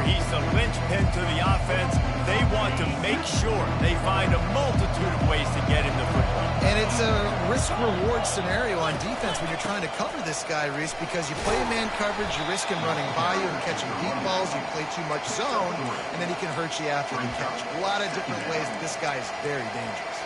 He's the linchpin to the offense. They want to make sure they find a multitude of ways to get him the football. And it's a risk-reward scenario on defense when you're trying to cover this guy, Reese, because you play man coverage, you risk him running by you and catching deep balls, you play too much zone, and then he can hurt you after the catch. A lot of different ways that this guy is very dangerous.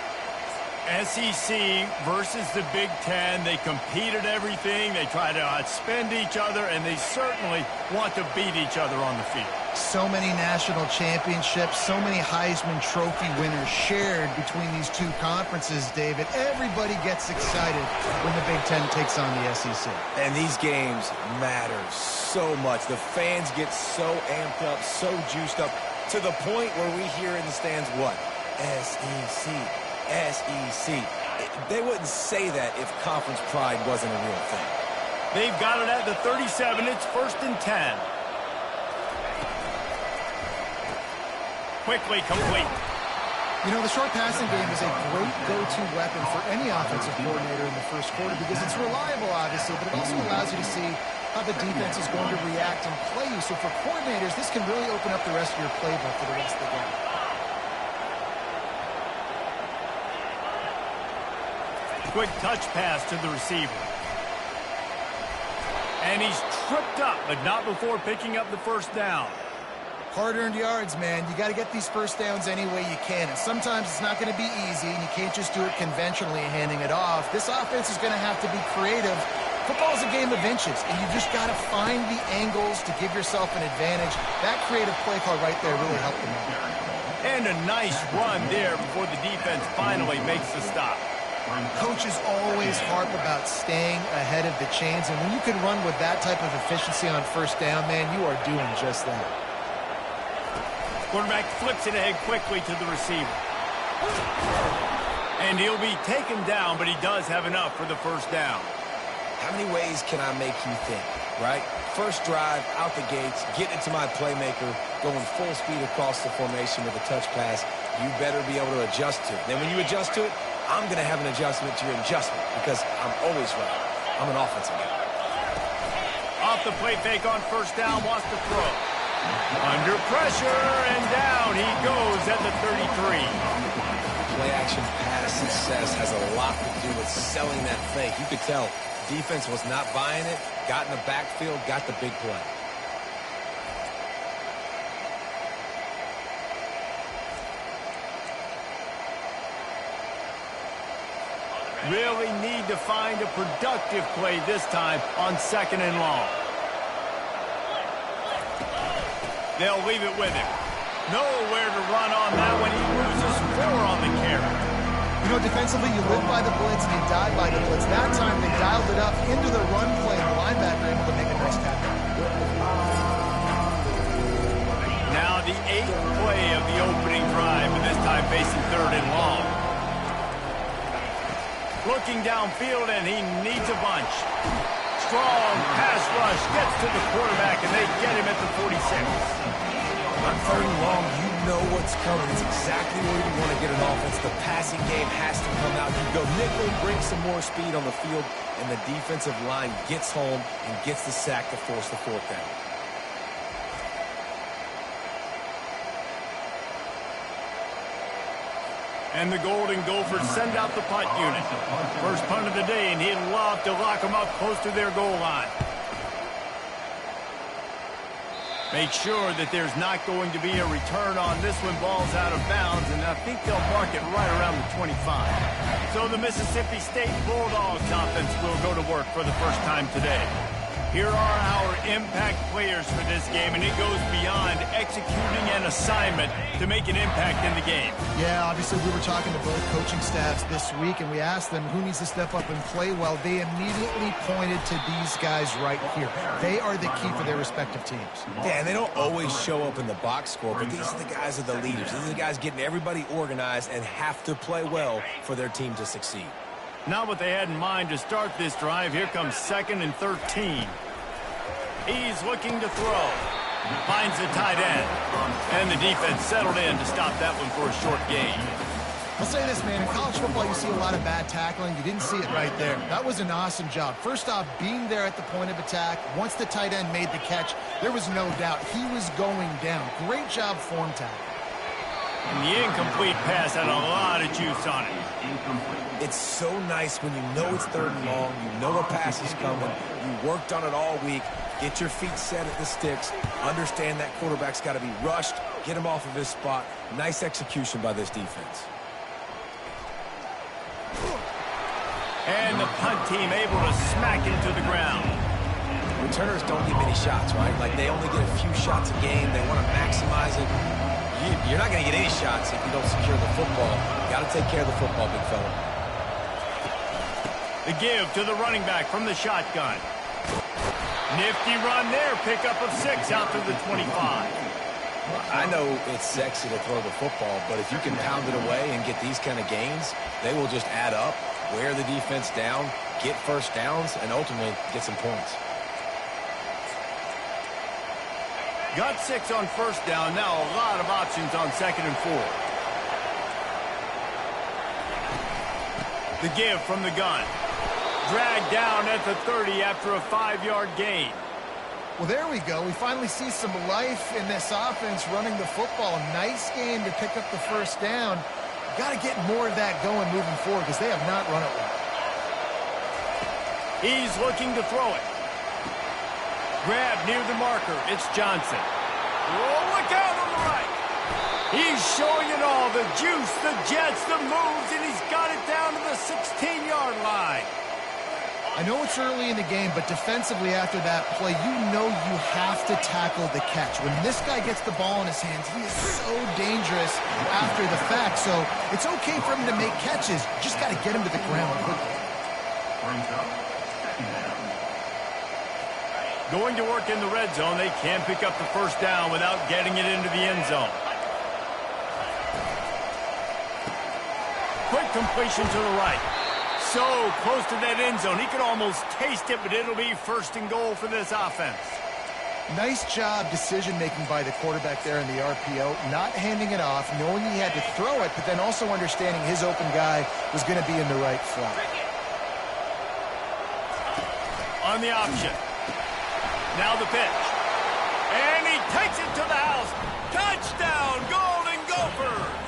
SEC versus the Big Ten. They compete at everything. They try to outspend each other, and they certainly want to beat each other on the field. So many national championships, so many Heisman Trophy winners shared between these two conferences, David. Everybody gets excited when the Big Ten takes on the SEC. And these games matter so much. The fans get so amped up, so juiced up, to the point where we hear in the stands what? SEC. SEC. They wouldn't say that if conference pride wasn't a real thing. They've got it at the 37. It's 1st and 10. Quickly complete. You know, the short passing game is a great go-to weapon for any offensive coordinator in the first quarter because it's reliable, obviously, but it also allows you to see how the defense is going to react and play you. So for coordinators, this can really open up the rest of your playbook for the rest of the game. Quick touch pass to the receiver. And he's tripped up, but not before picking up the first down. Hard-earned yards, man. You got to get these first downs any way you can. And sometimes it's not going to be easy, and you can't just do it conventionally handing it off. This offense is going to have to be creative. Football's a game of inches, and you just got to find the angles to give yourself an advantage. That creative play call right there really helped them out. And a nice run there before the defense finally makes the stop. Coaches always harp about staying ahead of the chains, and when you can run with that type of efficiency on first down, man, you are doing just that. Quarterback flips it ahead quickly to the receiver. And he'll be taken down, but he does have enough for the first down. How many ways can I make you think, right? First drive, out the gates, get it to my playmaker, going full speed across the formation with a touch pass. You better be able to adjust to it. Then when you adjust to it, I'm going to have an adjustment to your adjustment because I'm always right. I'm an offensive guy. Off the play fake on first down, wants to throw. Under pressure, and down he goes at the 33. Play-action pass success has a lot to do with selling that fake. You could tell defense was not buying it, got in the backfield, got the big play. Really need to find a productive play this time on 2nd and long. They'll leave it with him. Nowhere to run on that one. He loses 4 on the carry. You know, defensively, you live by the blitz and you die by the blitz. That time, they dialed it up into the run play, and the linebacker able to make a nice tackle. Now the 8th play of the opening drive, and this time facing 3rd and long. Looking downfield, and he needs a bunch. Strong pass rush gets to the quarterback, and they get him at the 46. On 3rd and long, you know what's coming. It's exactly where you want to get an offense. The passing game has to come out. You go nickel, bring some more speed on the field, and the defensive line gets home and gets the sack to force the 4th down. And the Golden Gophers send out the punt unit. First punt of the day, and he'd love to lock them up close to their goal line. Make sure that there's not going to be a return on this one. Ball's out of bounds, and I think they'll mark it right around the 25. So the Mississippi State Bulldogs offense will go to work for the first time today. Here are our impact players for this game, and it goes beyond executing an assignment to make an impact in the game. Yeah, obviously we were talking to both coaching staffs this week, and we asked them who needs to step up and play well. They immediately pointed to these guys right here. They are the key for their respective teams. Yeah, and they don't always show up in the box score, but these are the guys that are the leaders. These are the guys getting everybody organized and have to play well for their team to succeed. Not what they had in mind to start this drive. Here comes 2nd and 13. He's looking to throw. Finds the tight end. And the defense settled in to stop that one for a short gain. I'll say this, man. In college football, you see a lot of bad tackling. You didn't see it right there. That was an awesome job. First off, being there at the point of attack. Once the tight end made the catch, there was no doubt he was going down. Great job form tackle. And the incomplete pass had a lot of juice on it. It's so nice when you know it's 3rd and long, you know a pass is coming, you worked on it all week, get your feet set at the sticks, understand that quarterback's got to be rushed, get him off of his spot. Nice execution by this defense. And the punt team able to smack it to the ground. Returners don't get many shots, right? Like, they only get a few shots a game. They want to maximize it. You're not going to get any shots if you don't secure the football. You got to take care of the football, big fella. The give to the running back from the shotgun. Nifty run there. Pickup of 6 out to the 25. I know it's sexy to throw the football, but if you can pound it away and get these kind of gains, they will just add up, wear the defense down, get first downs, and ultimately get some points. Got 6 on first down. Now a lot of options on 2nd and 4. The give from the gun. Dragged down at the 30 after a 5-yard gain. Well, there we go. We finally see some life in this offense running the football. Nice game to pick up the first down. Got to get more of that going moving forward because they have not run it well. He's looking to throw it. Grab near the marker. It's Johnson. Oh, look out on the right. He's showing it all. The juice, the jets, the moves, and he's got it down to the 16-yard line. I know it's early in the game, but defensively after that play, you know you have to tackle the catch. When this guy gets the ball in his hands, he is so dangerous after the fact. So it's okay for him to make catches. Just got to get him to the ground quickly. Going to work in the red zone. They can't pick up the first down without getting it into the end zone. Quick completion to the right. So close to that end zone. He could almost taste it, but it'll be 1st and goal for this offense. Nice job decision-making by the quarterback there in the RPO, not handing it off, knowing he had to throw it, but then also understanding his open guy was going to be in the right slot. On the option. Now the pitch. And he takes it to the house. Touchdown, Golden Gophers!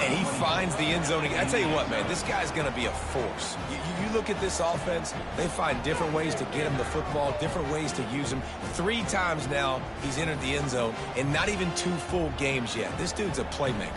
And he finds the end zone. I tell you what, man, this guy's going to be a force. You look at this offense, they find different ways to get him the football, different ways to use him. 3 times now he's entered the end zone, and not even 2 full games yet. This dude's a playmaker.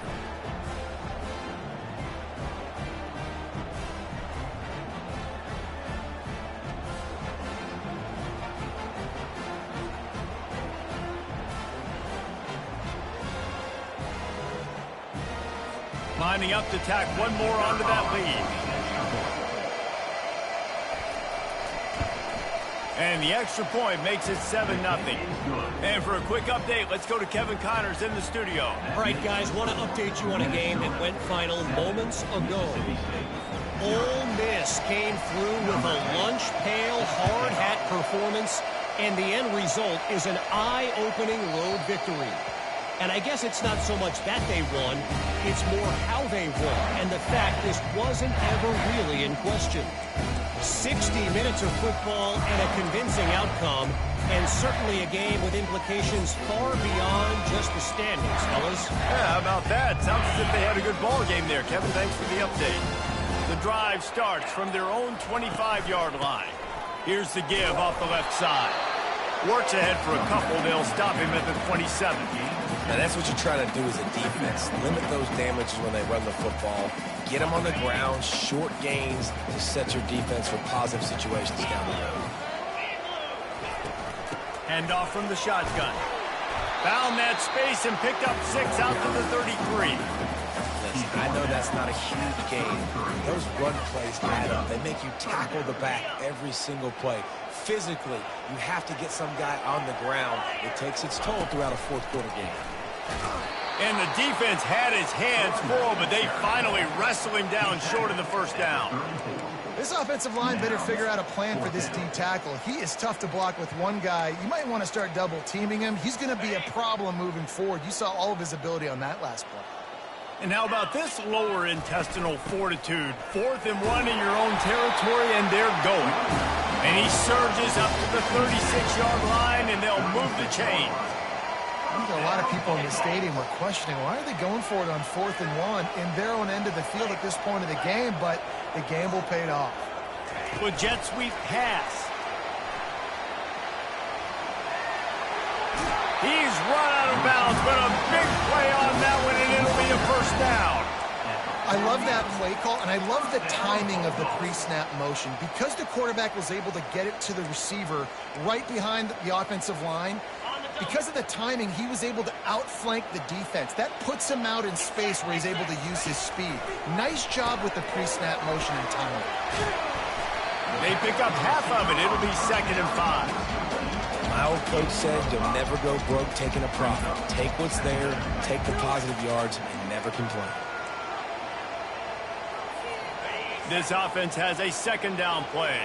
Lining up to tack one more onto that lead. And the extra point makes it 7-0. And for a quick update, let's go to Kevin Connors in the studio. All right, guys, want to update you on a game that went final moments ago. Ole Miss came through with a lunch pail hard hat performance, and the end result is an eye-opening road victory. And I guess it's not so much that they won, it's more how they won, and the fact this wasn't ever really in question. 60 minutes of football and a convincing outcome, and certainly a game with implications far beyond just the standings, fellas. Yeah, how about that? Sounds as if they had a good ball game there. Kevin, thanks for the update. The drive starts from their own 25-yard line. Here's the give off the left side. Works ahead for a couple. They'll stop him at the 27. Now, that's what you try to do as a defense. Limit those damages when they run the football. Get them on the ground, short gains to set your defense for positive situations down the road. Handoff from the shotgun. Found that space and picked up 6 out to the 33. Listen, I know that's not a huge gain. Those run plays add up. They make you tackle the back every single play. Physically, you have to get some guy on the ground. It takes its toll throughout a 4th quarter game. And the defense had his hands full, but they finally wrestle him down short of the first down. This offensive line better figure out a plan for this D tackle. He is tough to block with one guy. You might want to start double teaming him. He's going to be a problem moving forward. You saw all of his ability on that last play. And how about this lower intestinal fortitude? 4th and 1 in your own territory, and they're going. And he surges up to the 36-yard line, and they'll move the chain. I think a lot of people in the stadium were questioning, why are they going for it on 4th and 1 in their own end of the field at this point of the game? But the gamble paid off. With jet sweep pass. He's run out of bounds, but a big play on that one, and it'll be a first down. I love that play call, and I love the timing of the pre-snap motion. Because the quarterback was able to get it to the receiver right behind the offensive line, because of the timing, he was able to outflank the defense. That puts him out in space where he's able to use his speed. Nice job with the pre-snap motion and timing. They pick up half of it. It'll be 2nd and 5. My old coach said you'll never go broke taking a profit. Take what's there, take the positive yards, and never complain. This offense has a 2nd down play.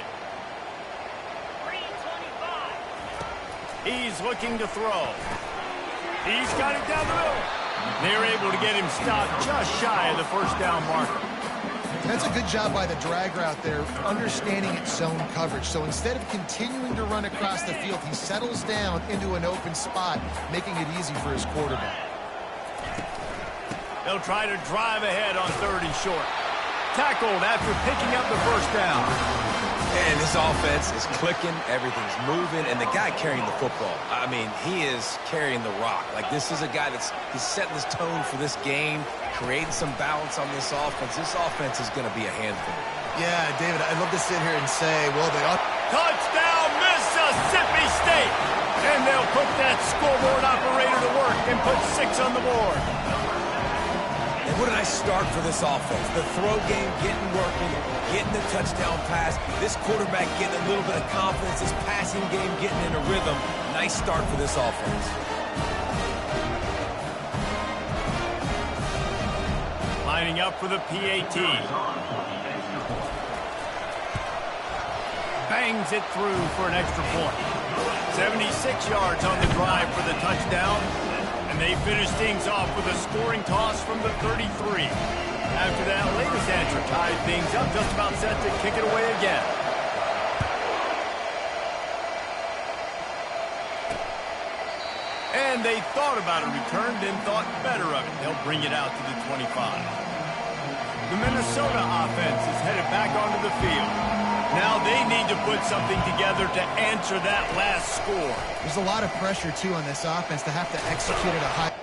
He's looking to throw. He's got it down the middle. They're able to get him stopped just shy of the first down marker. That's a good job by the drag route there, understanding its zone coverage. So instead of continuing to run across the field, he settles down into an open spot, making it easy for his quarterback. They'll try to drive ahead on 3rd and short. Tackled after picking up the first down. And this offense is clicking, everything's moving, and the guy carrying the football, I mean, he is carrying the rock. Like, this is a guy he's setting this tone for this game, creating some balance on this offense. This offense is going to be a handful. Yeah, David, I'd love to sit here and say, well, they ought... Touchdown, Mississippi State! And they'll put that scoreboard operator to work and put 6 on the board. And what a nice start for this offense. The throw game getting working, getting the touchdown pass. This quarterback getting a little bit of confidence. This passing game getting in a rhythm. Nice start for this offense. Lining up for the PAT. Bangs it through for an extra point. 76 yards on the drive for the touchdown. And they finish things off with a scoring toss from the 33. After that latest answer tied things up, just about set to kick it away again. And they thought about a return, then thought better of it. They'll bring it out to the 25. The Minnesota offense is headed back onto the field. Now they need to put something together to answer that last score. There's a lot of pressure, too, on this offense to have to execute at a high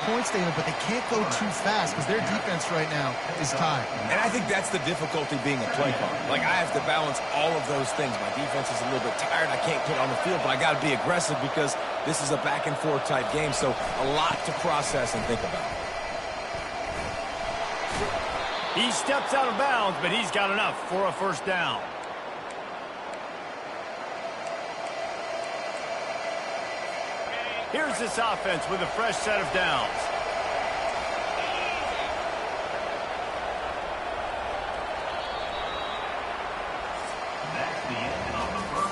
point statement, but they can't go too fast because their defense right now is tied. And I think that's the difficulty being a play caller. Like, I have to balance all of those things. My defense is a little bit tired. I can't get on the field, but I got to be aggressive because this is a back-and-forth type game, so a lot to process and think about. He steps out of bounds, but he's got enough for a first down. Here's this offense with a fresh set of downs.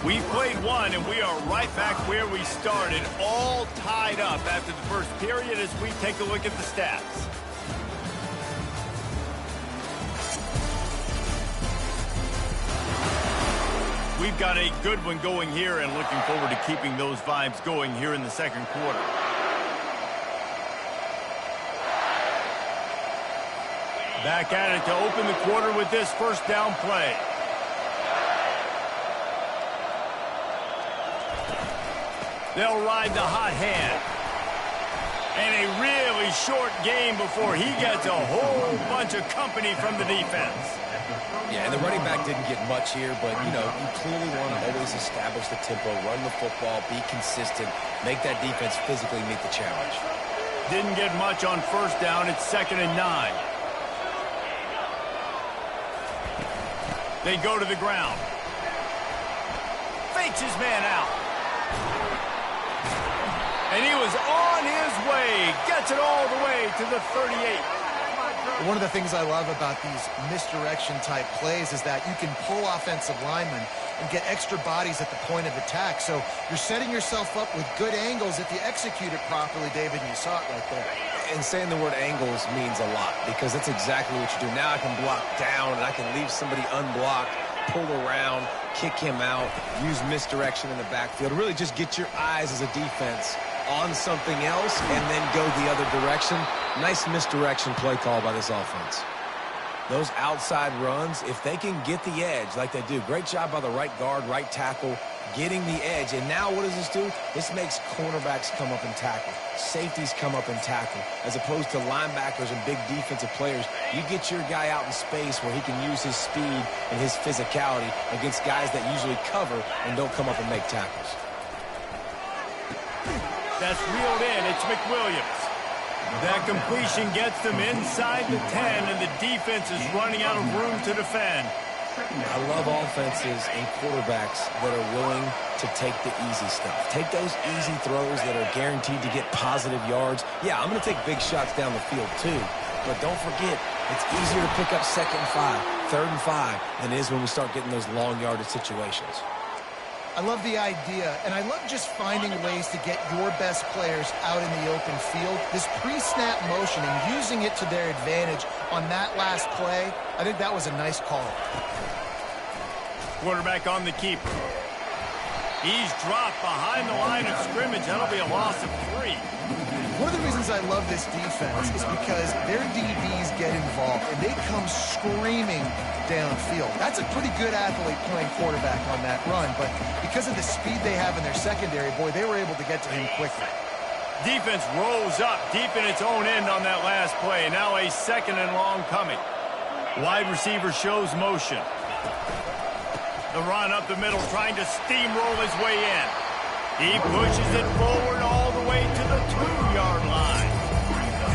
We've played one, and we are right back where we started, all tied up after the first period as we take a look at the stats. We've got a good one going here and looking forward to keeping those vibes going here in the second quarter. Back at it to open the quarter with this first down play. They'll ride the hot hand. And a really short game before he gets a whole bunch of company from the defense. Yeah, and the running back didn't get much here, but, you know, you clearly want to always establish the tempo, run the football, be consistent, make that defense physically meet the challenge. Didn't get much on first down. It's 2nd and 9. They go to the ground. Fakes his man out. And he was on his way. Gets it all the way to the 38. One of the things I love about these misdirection-type plays is that you can pull offensive linemen and get extra bodies at the point of attack. So you're setting yourself up with good angles if you execute it properly, David, and you saw it right there. And saying the word angles means a lot because that's exactly what you do. Now I can block down and I can leave somebody unblocked, pull around, kick him out, use misdirection in the backfield. Really just get your eyes as a defense on something else and then go the other direction. Nice misdirection play call by this offense. Those outside runs, if they can get the edge like they do, great job by the right guard, right tackle, getting the edge. And now what does this do? This makes cornerbacks come up and tackle. Safeties come up and tackle. As opposed to linebackers and big defensive players, you get your guy out in space where he can use his speed and his physicality against guys that usually cover and don't come up and make tackles. That's reeled in. It's McWilliams. That completion gets them inside the 10, and the defense is running out of room to defend. I love offenses and quarterbacks that are willing to take the easy stuff. Take those easy throws that are guaranteed to get positive yards. Yeah, I'm going to take big shots down the field too, but don't forget, it's easier to pick up 2nd and 5, 3rd and 5 than it is when we start getting those long yardage situations. I love the idea, and I love just finding ways to get your best players out in the open field. This pre-snap motion and using it to their advantage on that last play, I think that was a nice call. Quarterback on the keeper. He's dropped behind the line of scrimmage. That'll be a loss of 3. One of the reasons I love this defense is because their DBs get involved, and they come screaming downfield. That's a pretty good athlete playing quarterback on that run, but because of the speed they have in their secondary, boy, they were able to get to him quickly. Defense rolls up deep in its own end on that last play. Now a 2nd and long coming. Wide receiver shows motion. The run up the middle, trying to steamroll his way in. He pushes it forward all the way to the 2-yard line.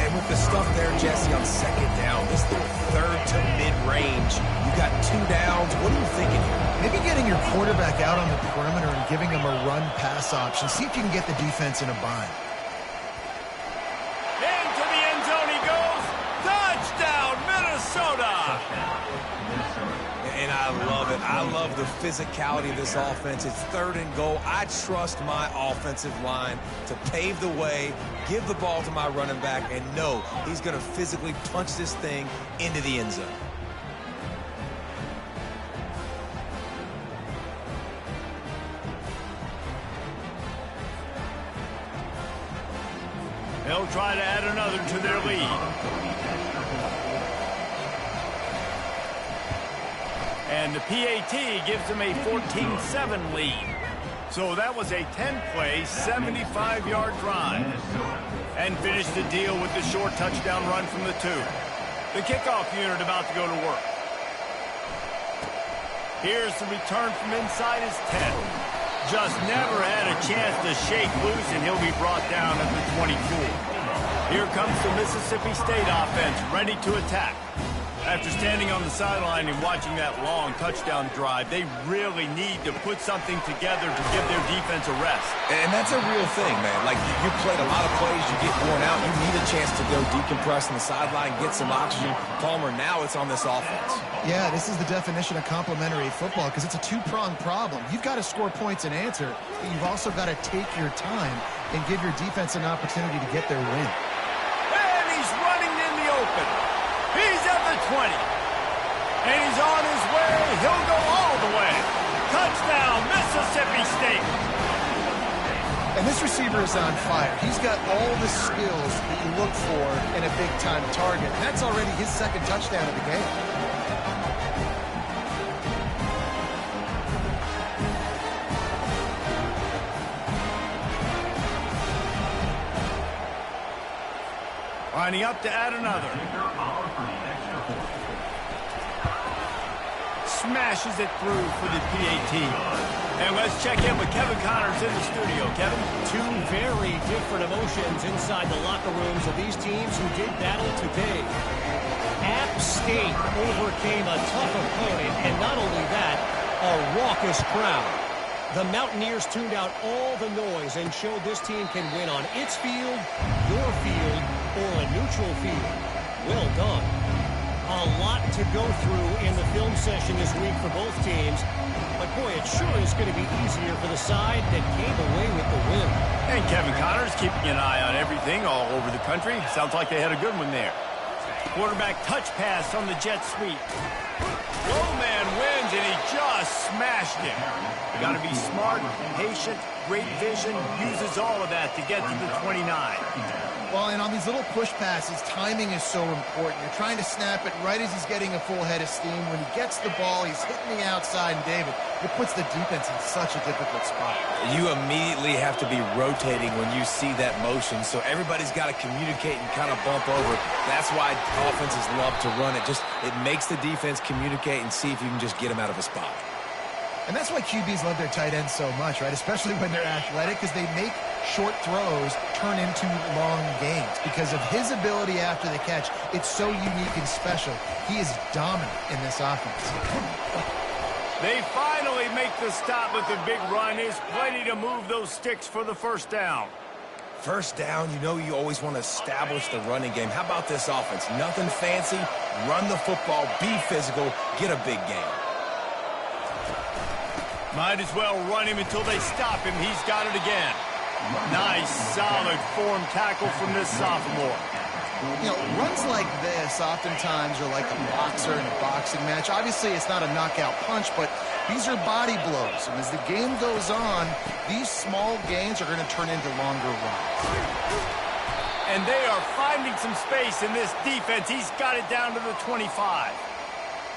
And with the stuff there, Jesse, on 2nd down, this little 3rd to mid-range, you got 2 downs. What are you thinking here? Maybe getting your quarterback out on the perimeter and giving him a run-pass option. See if you can get the defense in a bind. Into the end zone he goes. Touchdown, Minnesota! And I love it. I love the physicality of this offense. It's 3rd and goal. I trust my offensive line to pave the way, give the ball to my running back, and know he's going to physically punch this thing into the end zone. They'll try to add another to their lead. And the PAT gives them a 14-7 lead. So that was a 10-play, 75-yard drive. And finished the deal with the short touchdown run from the 2. The kickoff unit about to go to work. Here's the return from inside his 10. Just never had a chance to shake loose, and he'll be brought down at the 24. Here comes the Mississippi State offense, ready to attack. After standing on the sideline and watching that long touchdown drive, they really need to put something together to give their defense a rest. And that's a real thing, man. Like, you played a lot of plays, you get worn out, you need a chance to go decompress on the sideline, get some oxygen. Palmer, now it's on this offense. Yeah, this is the definition of complementary football because it's a 2-pronged problem. You've got to score points and answer, but you've also got to take your time and give your defense an opportunity to get their win. And he's running in the open. He's at the 20. And he's on his way. He'll go all the way. Touchdown, Mississippi State. And this receiver is on fire. He's got all the skills that you look for in a big-time target. And that's already his 2nd touchdown of the game. Lining up to add another. Smashes it through for the PAT. And let's check in with Kevin Connors in the studio. Kevin? 2 very different emotions inside the locker rooms of these teams who did battle today. App State overcame a tough opponent, and not only that, a raucous crowd. The Mountaineers tuned out all the noise and showed this team can win on its field, your field, or a neutral field. Well done. A lot to go through in the film session this week for both teams, but boy, it sure is going to be easier for the side that came away with the win. And Kevin Connors keeping an eye on everything all over the country. Sounds like they had a good one there. Quarterback touch pass on the jet sweep. Low man wins, and he just smashed it. Got to be smart, patient, great vision. Uses all of that to get to the 29. Well, and on these little push passes, timing is so important. You're trying to snap it right as he's getting a full head of steam. When he gets the ball, he's hitting the outside, and David, it puts the defense in such a difficult spot. You immediately have to be rotating when you see that motion, so everybody's got to communicate and kind of bump over. That's why offenses love to run it. It makes the defense communicate and see if you can just get them out of a spot. And that's why QBs love their tight ends so much, right? Especially when they're athletic, because they make short throws turn into long gains. Because of his ability after the catch, it's so unique and special. He is dominant in this offense. They finally make the stop with the big run. There's plenty to move those sticks for the first down. First down, you know you always want to establish the running game. How about this offense? Nothing fancy. Run the football, be physical, get a big gain. Might as well run him until they stop him. He's got it again. Nice, solid form tackle from this sophomore. You know, runs like this oftentimes are like a boxer in a boxing match. Obviously, it's not a knockout punch, but these are body blows. And as the game goes on, these small gains are going to turn into longer runs. And they are finding some space in this defense. He's got it down to the 25.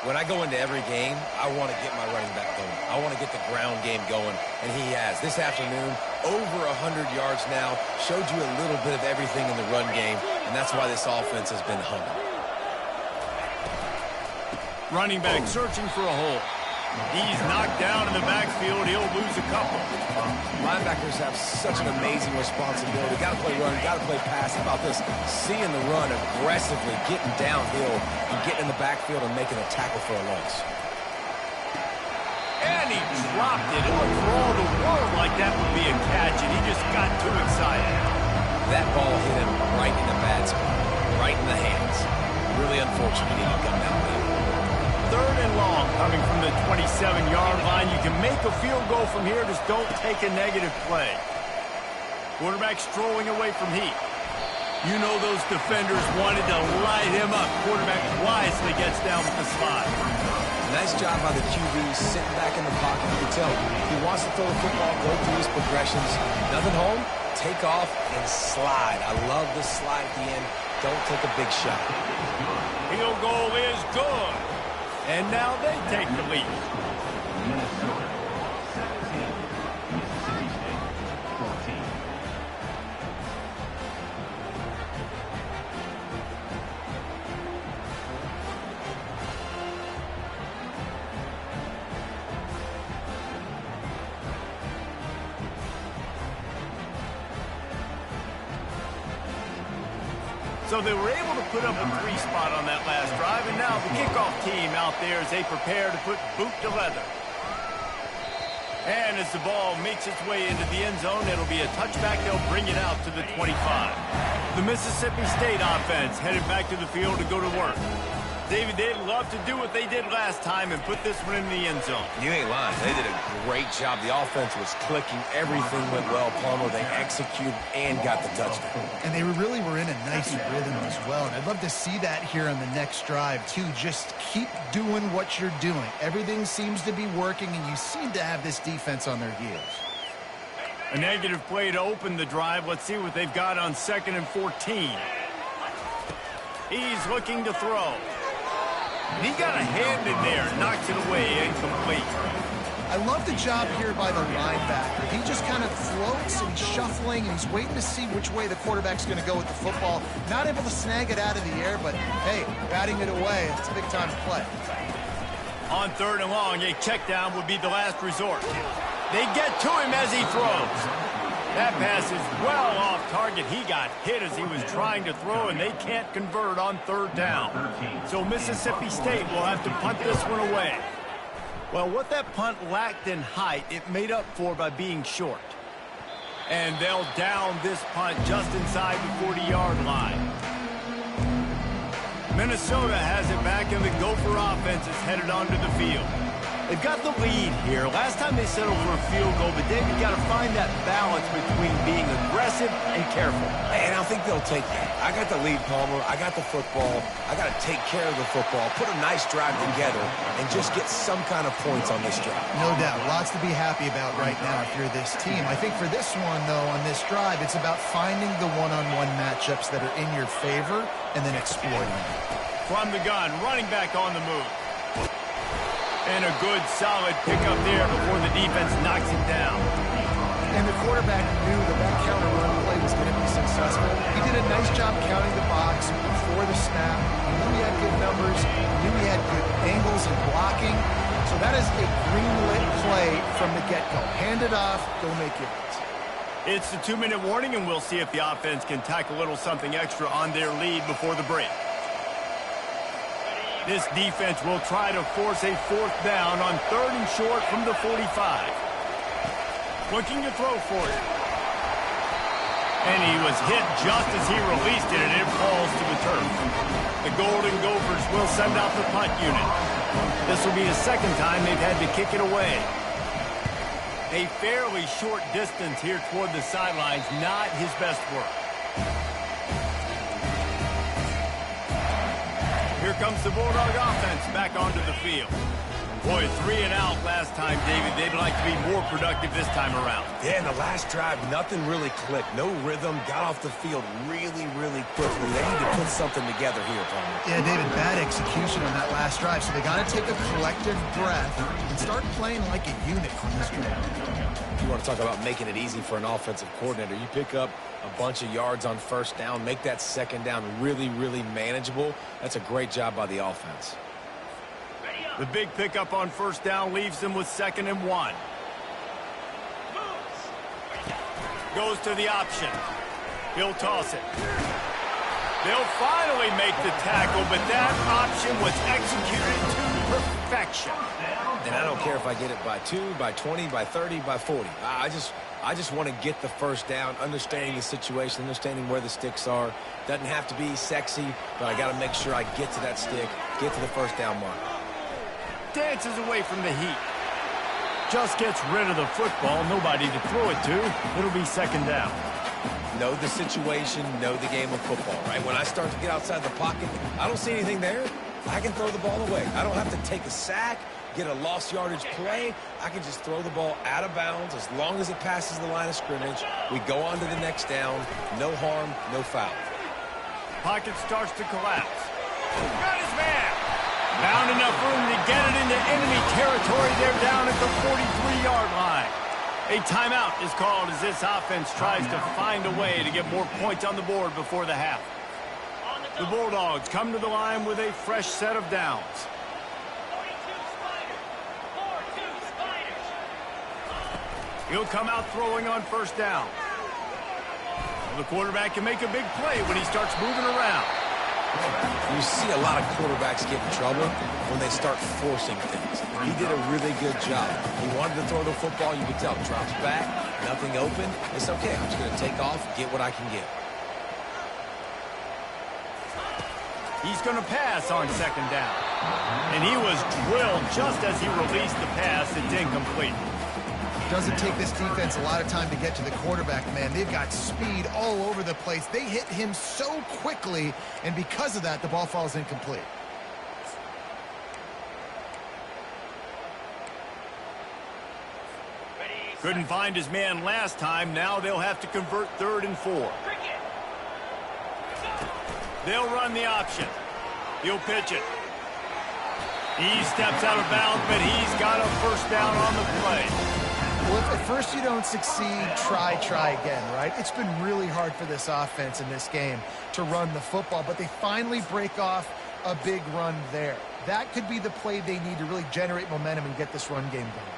When I go into every game, I want to get my running back going. I want to get the ground game going, and he has. This afternoon, over 100 yards now, showed you a little bit of everything in the run game, and that's why this offense has been humming. Running back searching for a hole. He's knocked down in the backfield. He'll lose a couple. Linebackers have such an amazing responsibility. Got to play run, got to play pass. How about this? Seeing the run aggressively, getting downhill, and getting in the backfield and making a tackle for a loss. And he dropped it. It looked for all the world like that would be a catch, and he just got too excited. That ball hit him right in the bad spot, right in the hands. Really unfortunate he didn't come down with it. Third and long coming from the 27-yard line. You can make a field goal from here. Just don't take a negative play. Quarterback strolling away from heat. You know those defenders wanted to light him up. Quarterback wisely gets down with the slide. Nice job by the QB sitting back in the pocket. You can tell he wants to throw the football, go through his progressions. Nothing home, take off, and slide. I love the slide at the end. Don't take a big shot. Field goal is good. And now they take the lead. So they were able to put up a 3 spot on that last drive, and now the kickoff team out there as they prepare to put boot to leather. And as the ball makes its way into the end zone, it'll be a touchback. They'll bring it out to the 25. The Mississippi State offense headed back to the field to go to work. David, they'd love to do what they did last time and put this one in the end zone. You ain't lying. They did a great job. The offense was clicking. Everything went well, Palmer. They executed and got the touchdown. And they really were in a nice rhythm as well. And I'd love to see that here on the next drive, too. Just keep doing what you're doing. Everything seems to be working, and you seem to have this defense on their heels. A negative play to open the drive. Let's see what they've got on 2nd and 14. He's looking to throw. He got a hand in there, knocks it away, incomplete. I love the job here by the linebacker. He just kind of floats and he's shuffling and he's waiting to see which way the quarterback's going to go with the football. Not able to snag it out of the air, but hey, batting it away, it's a big time play. On 3rd and long, a check down would be the last resort. They get to him as he throws. That pass is well off target. He got hit as he was trying to throw, and they can't convert on 3rd down. So Mississippi State will have to punt this one away. Well, what that punt lacked in height, it made up for by being short. And they'll down this punt just inside the 40-yard line. Minnesota has it back, and the Gopher offense is headed onto the field. They've got the lead here. Last time they settled for a field goal, but David got to find that balance between being aggressive and careful. And I think they'll take that. I got the lead, Palmer. I got the football. I got to take care of the football, put a nice drive together, and just get some kind of points on this drive. No doubt. Lots to be happy about right now if you're this team. I think for this one, though, on this drive, it's about finding the one-on-one matchups that are in your favor and then exploiting them. From the gun, running back on the move. And a good, solid pickup there before the defense knocks him down. And the quarterback knew that counter run play was going to be successful. He did a nice job counting the box before the snap. He knew he had good numbers. He knew he had good angles and blocking. So that is a green-lit play from the get-go. Hand it off, go make yards. It's the 2-minute warning, and we'll see if the offense can tack a little something extra on their lead before the break. This defense will try to force a 4th down on 3rd and short from the 45. Looking to throw for it. And he was hit just as he released it, and it falls to the turf. The Golden Gophers will send out the punt unit. This will be the 2nd time they've had to kick it away. A fairly short distance here toward the sidelines, not his best work. Here comes the Bulldog offense back onto the field. Boy, 3 and out last time, David. They'd like to be more productive this time around. Yeah, in the last drive, nothing really clicked. No rhythm. Got off the field really, really quickly. They need to put something together here, Palmer. Yeah, David, bad execution on that last drive. So they got to take a collective breath and start playing like a unit on this drive. You want to talk about making it easy for an offensive coordinator. You pick up a bunch of yards on 1st down, make that 2nd down really, really manageable. That's a great job by the offense. The big pickup on 1st down leaves them with 2nd and 1. Goes to the option. He'll toss it. They'll finally make the tackle, but that option was executed to perfection. And I don't care if I get it by 2, by 20, by 30, by 40. I just want to get the 1st down, understanding the situation, understanding where the sticks are. Doesn't have to be sexy, but I got to make sure I get to that stick, get to the 1st down mark. Dances away from the heat. Just gets rid of the football. Nobody to throw it to. It'll be 2nd down. Know the situation, know the game of football, right? When I start to get outside the pocket, I don't see anything there. I can throw the ball away. I don't have to take a sack, get a lost yardage play. I can just throw the ball out of bounds as long as it passes the line of scrimmage. We go on to the next down. No harm, no foul. Pocket starts to collapse. Got his man. Found enough room to get it into enemy territory. They're down at the 43-yard line. A timeout is called as this offense tries to find a way to get more points on the board before the half. The Bulldogs come to the line with a fresh set of downs. He'll come out throwing on 1st down. The quarterback can make a big play when he starts moving around. You see a lot of quarterbacks get in trouble when they start forcing things. He did a really good job. He wanted to throw the football. You could tell. Drops back, nothing open. It's okay. I'm just going to take off, get what I can get. He's going to pass on 2nd down. And he was drilled just as he released the pass. It's incomplete. Doesn't take this defense a lot of time to get to the quarterback, man. They've got speed all over the place. They hit him so quickly, and because of that, the ball falls incomplete. Couldn't find his man last time. Now they'll have to convert 3rd and 4. They'll run the option. He'll pitch it. He steps out of bounds, but he's got a 1st down on the play. Well, if at first you don't succeed, try again, right? It's been really hard for this offense in this game to run the football, but they finally break off a big run there. That could be the play they need to really generate momentum and get this run game going.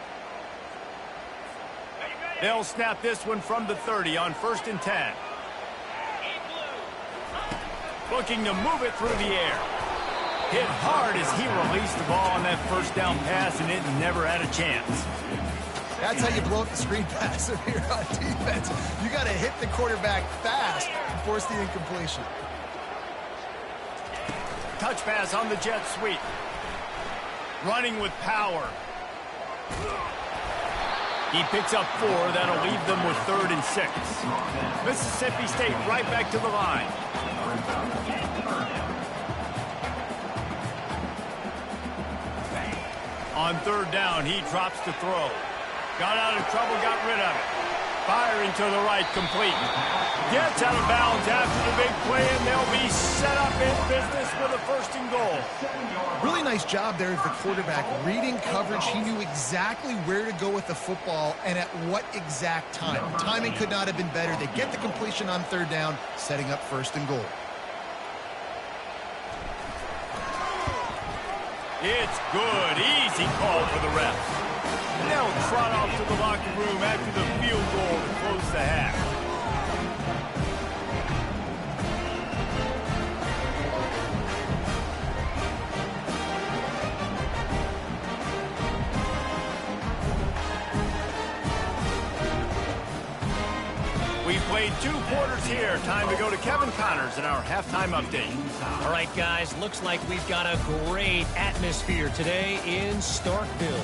They'll snap this one from the 30 on 1st and 10. Looking to move it through the air. Hit hard as he released the ball on that 1st down pass, and it never had a chance. That's how you blow up the screen pass if you're on defense. You got to hit the quarterback fast and force the incompletion. Touch pass on the jet sweep. Running with power. He picks up 4. That'll leave them with 3rd and 6. Mississippi State right back to the line. On 3rd down, he drops to throw. Got out of trouble, got rid of it. Firing to the right, complete. Gets out of bounds after the big play, and they'll be set up in business with a 1st and goal. Really nice job there of the quarterback. Reading coverage, he knew exactly where to go with the football and at what exact time. Timing could not have been better. They get the completion on 3rd down, setting up 1st and goal. It's good. Easy call for the refs. And they'll trot off to the locker room after the field goal to close the half. We played 2 quarters here. Time to go to Kevin Connors in our halftime update. All right, guys, looks like we've got a great atmosphere today in Starkville.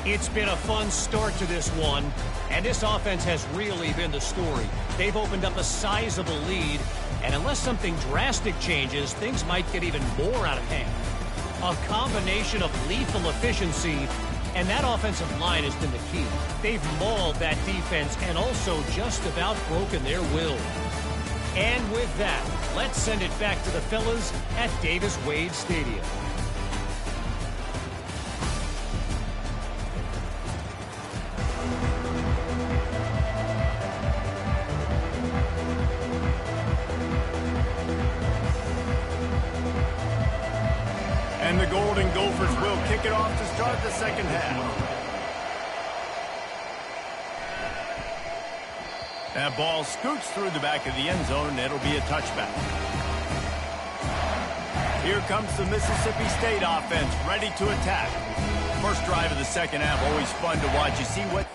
It's been a fun start to this one, and this offense has really been the story. They've opened up a sizable lead, and unless something drastic changes, things might get even more out of hand. A combination of lethal efficiency, and that offensive line has been the key. They've mauled that defense and also just about broken their will. And with that, let's send it back to the fellas at Davis-Wade Stadium. And the Golden Gophers will kick it off to start the 2nd half. That ball scoots through the back of the end zone, and it'll be a touchback. Here comes the Mississippi State offense, ready to attack. First drive of the 2nd half, always fun to watch. You see what...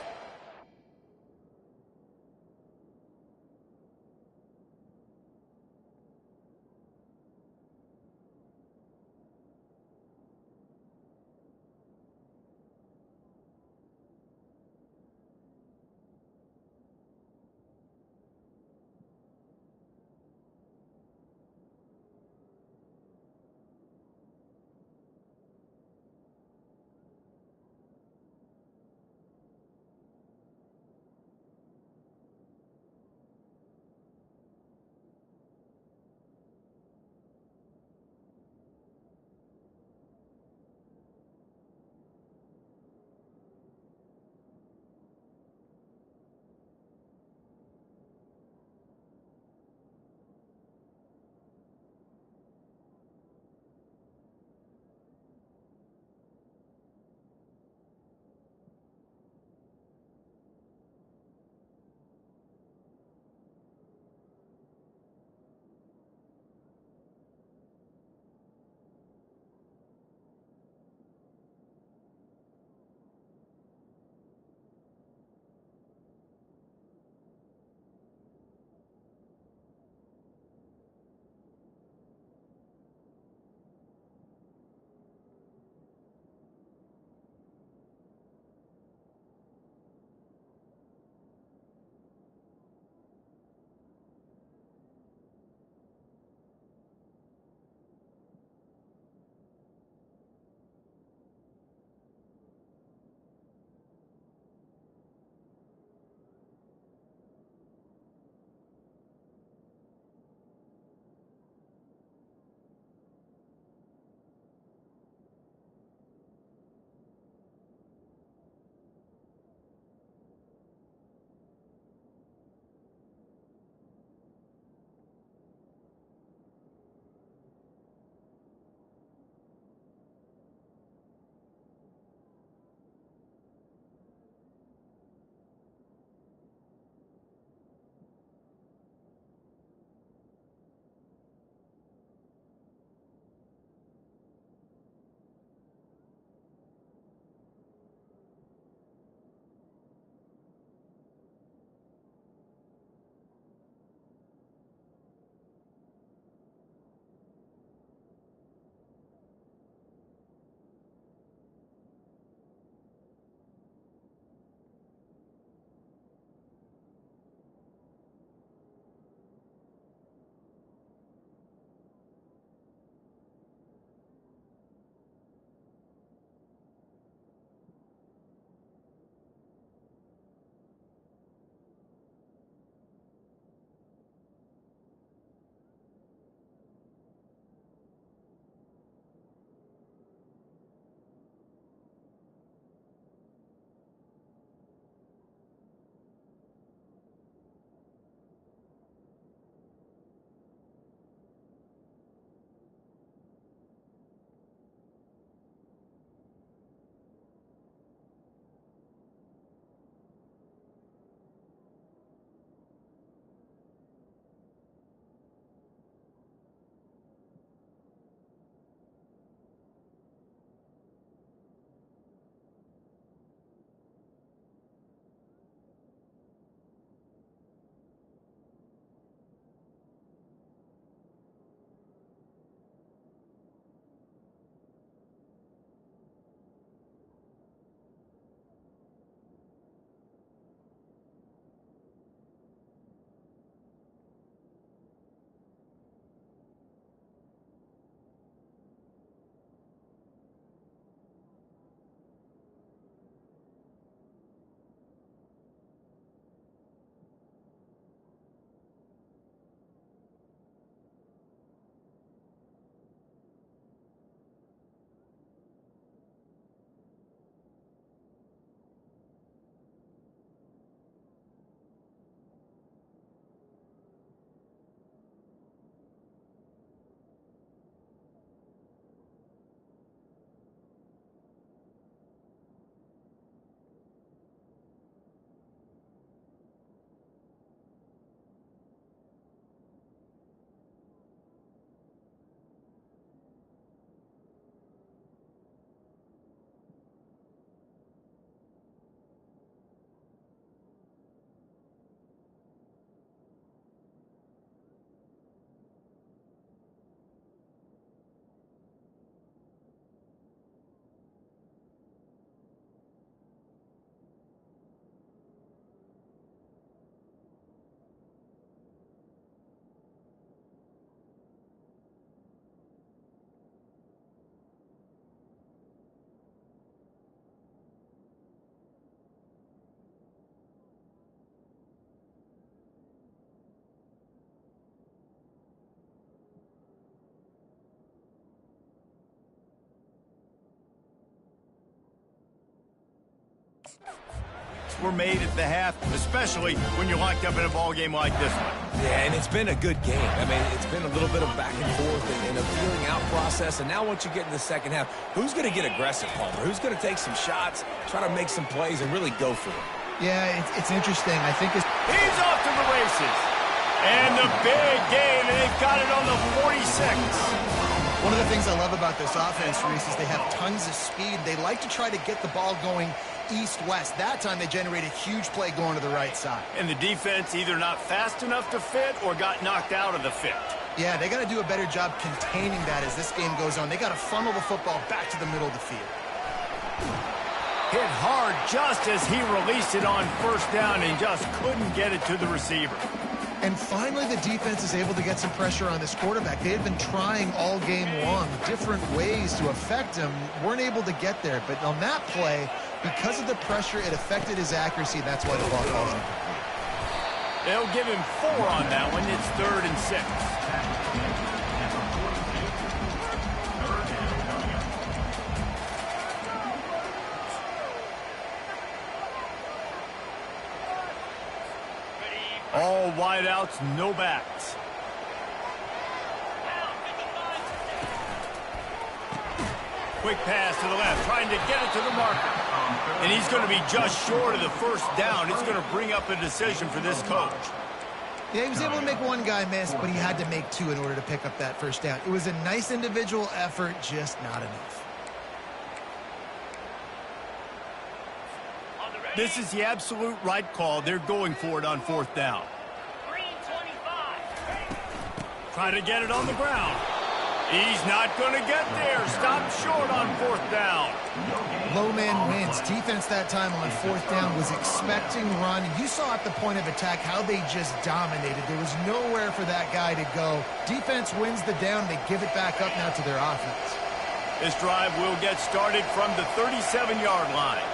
Were made at the half, especially when you're locked up in a ball game like this one. Yeah, and it's been a good game. I mean, it's been a little bit of back and forth and a feeling out process. And now once you get in the second half, who's going to get aggressive, Palmer? Who's going to take some shots, try to make some plays, and really go for it? Yeah, it's interesting. I think he's off to the races. And the big game, and they've got it on the 46. One of the things I love about this offense, Reese, is they have tons of speed. They like to try to get the ball going east-west. That time they generated a huge play going to the right side. And the defense either not fast enough to fit or got knocked out of the fit. Yeah, they got to do a better job containing that as this game goes on. They got to funnel the football back to the middle of the field. Hit hard just as he released it on first down and just couldn't get it to the receiver. And finally, the defense is able to get some pressure on this quarterback. They had been trying all game long different ways to affect him. Weren't able to get there. But on that play, because of the pressure, it affected his accuracy. That's why the ball falls incomplete. They'll give him 4 on that one. It's 3rd and 6. All wideouts, no backs. Quick pass to the left, trying to get it to the marker. And he's going to be just short of the first down. It's going to bring up a decision for this coach. Yeah, he was able to make one guy miss, but he had to make 2 in order to pick up that first down. It was a nice individual effort, just not enough. This is the absolute right call. They're going for it on 4th down. Try to get it on the ground. He's not going to get there. Stop short on 4th down. Low man wins. Defense that time on 4th down was expecting run. You saw at the point of attack how they just dominated. There was nowhere for that guy to go. Defense wins the down. They give it back up now to their offense. This drive will get started from the 37-yard line.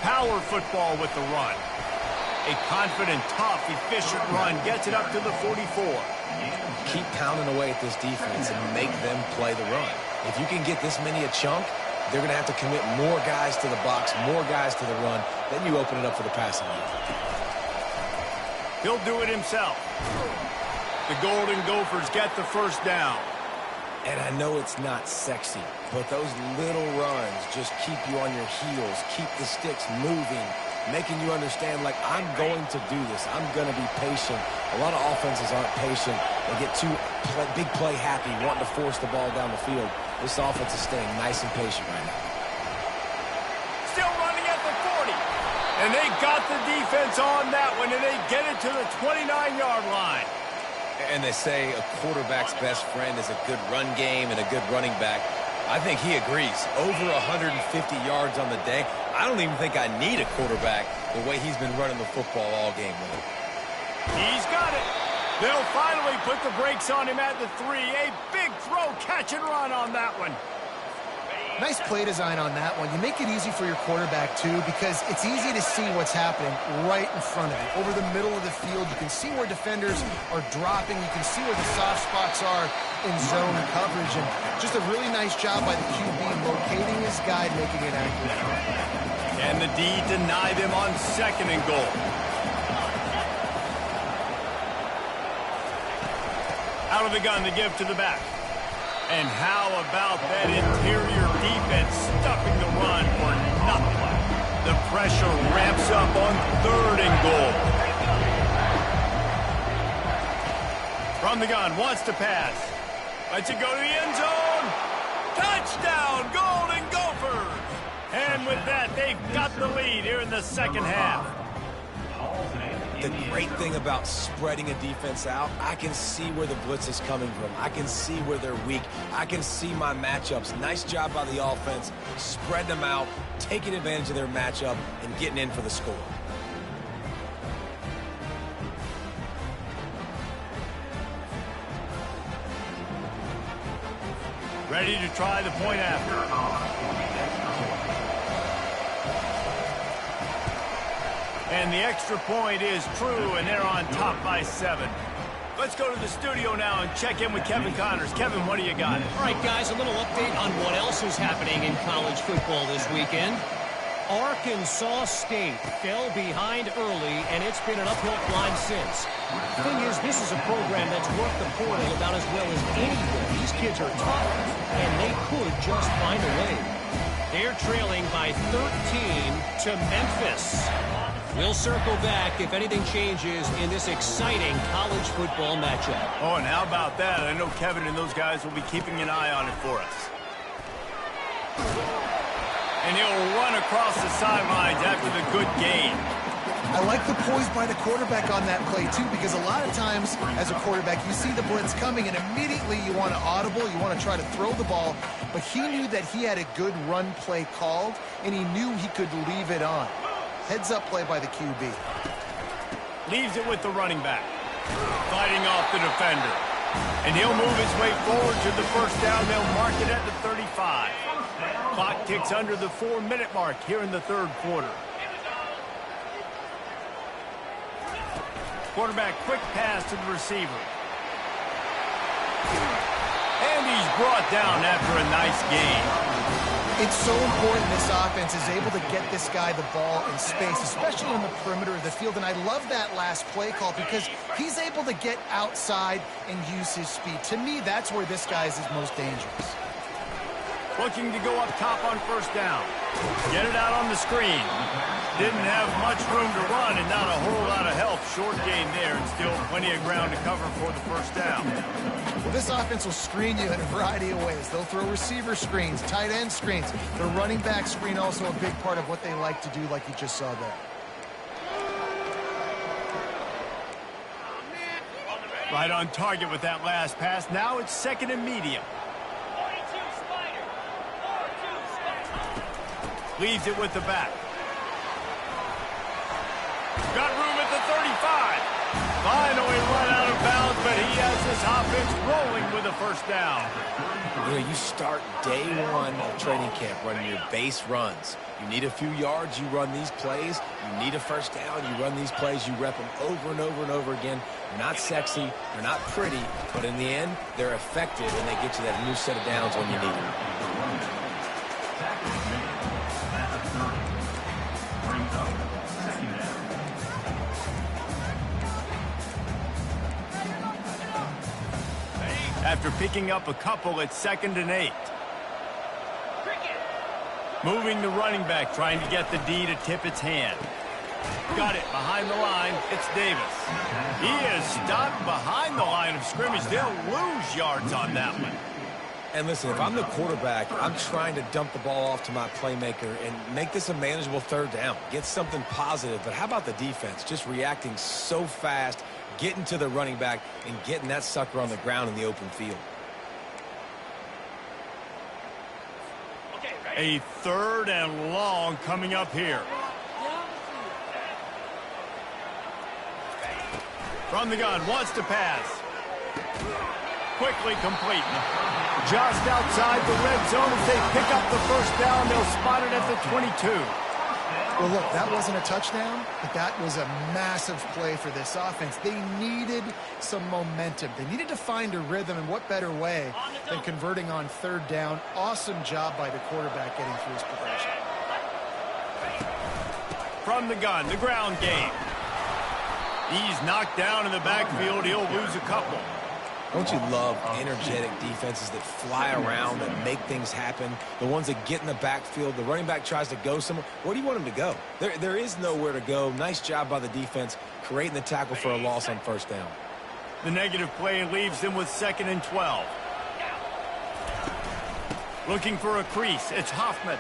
Power football with the run. A confident, tough, efficient run gets it up to the 44. Keep pounding away at this defense and make them play the run. If you can get this many a chunk, they're going to have to commit more guys to the box, more guys to the run. Then you open it up for the passing game. He'll do it himself. The Golden Gophers get the first down. And I know it's not sexy, but those little runs just keep you on your heels, keep the sticks moving, making you understand, like, I'm going to do this. I'm going to be patient. A lot of offenses aren't patient. They get too big play happy, wanting to force the ball down the field. This offense is staying nice and patient right now. Still running at the 40. And they got the defense on that one, and they get it to the 29-yard line. And they say a quarterback's best friend is a good run game and a good running back. I think he agrees. Over 150 yards on the day. I don't even think I need a quarterback the way he's been running the football all game long. He's got it. They'll finally put the brakes on him at the 3. A big throw, catch and run on that one. Nice play design on that one. You make it easy for your quarterback, too, because it's easy to see what's happening right in front of you. Over the middle of the field, you can see where defenders are dropping. You can see where the soft spots are in zone coverage. And just a really nice job by the QB locating his guy, making it accurate. And the D denied him on 2nd and goal. Out of the gun to give to the back. And how about that interior defense stuffing the run for nothing? The pressure ramps up on 3rd and goal. From the gun, wants to pass. Lets it go to the end zone. Touchdown, Golden Gophers! And with that, they've got the lead here in the second half. The great thing about spreading a defense out, I can see where the blitz is coming from. I can see where they're weak. I can see my matchups. Nice job by the offense. Spread them out, taking advantage of their matchup, and getting in for the score. Ready to try the point after. And the extra point is true, and they're on top by 7. Let's go to the studio now and check in with Kevin Connors. Kevin, what do you got? All right, guys, a little update on what else is happening in college football this weekend. Arkansas State fell behind early, and it's been an uphill climb since. The thing is, this is a program that's worked the portal about as well as anyone. These kids are tough, and they could just find a way. They're trailing by 13 to Memphis. We'll circle back if anything changes in this exciting college football matchup. Oh, and how about that? I know Kevin and those guys will be keeping an eye on it for us. And he'll run across the sidelines after the good gain. I like the poise by the quarterback on that play, too, because a lot of times as a quarterback, you see the blitz coming, and immediately you want to audible, you want to try to throw the ball, but he knew that he had a good run play called, and he knew he could leave it on. Heads-up play by the QB. Leaves it with the running back. Fighting off the defender. And he'll move his way forward to the first down. They'll mark it at the 35. Clock ticks under the 4-minute mark here in the third quarter. Quarterback quick pass to the receiver. And he's brought down after a nice gain. It's so important this offense is able to get this guy the ball in space, especially on the perimeter of the field. And I love that last play call because he's able to get outside and use his speed. To me, that's where this guy is most dangerous. Looking to go up top on first down. Get it out on the screen. Didn't have much room to run and not a whole lot of help. Short gain there and still plenty of ground to cover for the first down. Well, this offense will screen you in a variety of ways. They'll throw receiver screens, tight end screens. The running back screen also a big part of what they like to do, like you just saw there. Right on target with that last pass. Now it's second and medium. Leaves it with the back. Got room at the 35. Finally run out of bounds, but he has this offense rolling with a first down. You know, you start day one of training camp running your base runs. You need a few yards, you run these plays. You need a first down, you run these plays. You rep them over and over and over again. They're not sexy, they're not pretty, but in the end, they're effective, and they get you that new set of downs when you need them. After picking up a couple at 2nd and 8. Moving the running back, trying to get the D to tip its hand. Got it behind the line. It's Davis. He is stopped behind the line of scrimmage. They'll lose yards on that one. And listen, if I'm the quarterback, I'm trying to dump the ball off to my playmaker and make this a manageable third down. Get something positive. But how about the defense? Just reacting so fast, getting to the running back, and getting that sucker on the ground in the open field. A 3rd and long coming up here. From the gun, wants to pass. Quickly complete. Just outside the red zone as they pick up the first down. They'll spot it at the 22. Well, look, that wasn't a touchdown, but that was a massive play for this offense. They needed some momentum. They needed to find a rhythm, and what better way than converting on 3rd down. Awesome job by the quarterback getting through his progression. From the gun, the ground game. He's knocked down in the backfield. He'll lose a couple. Don't you love energetic defenses that fly around, that make things happen? The ones that get in the backfield, the running back tries to go somewhere. Where do you want him to go? There is nowhere to go. Nice job by the defense, creating the tackle for a loss on first down. The negative play leaves him with 2nd and 12. Looking for a crease. It's Hoffman.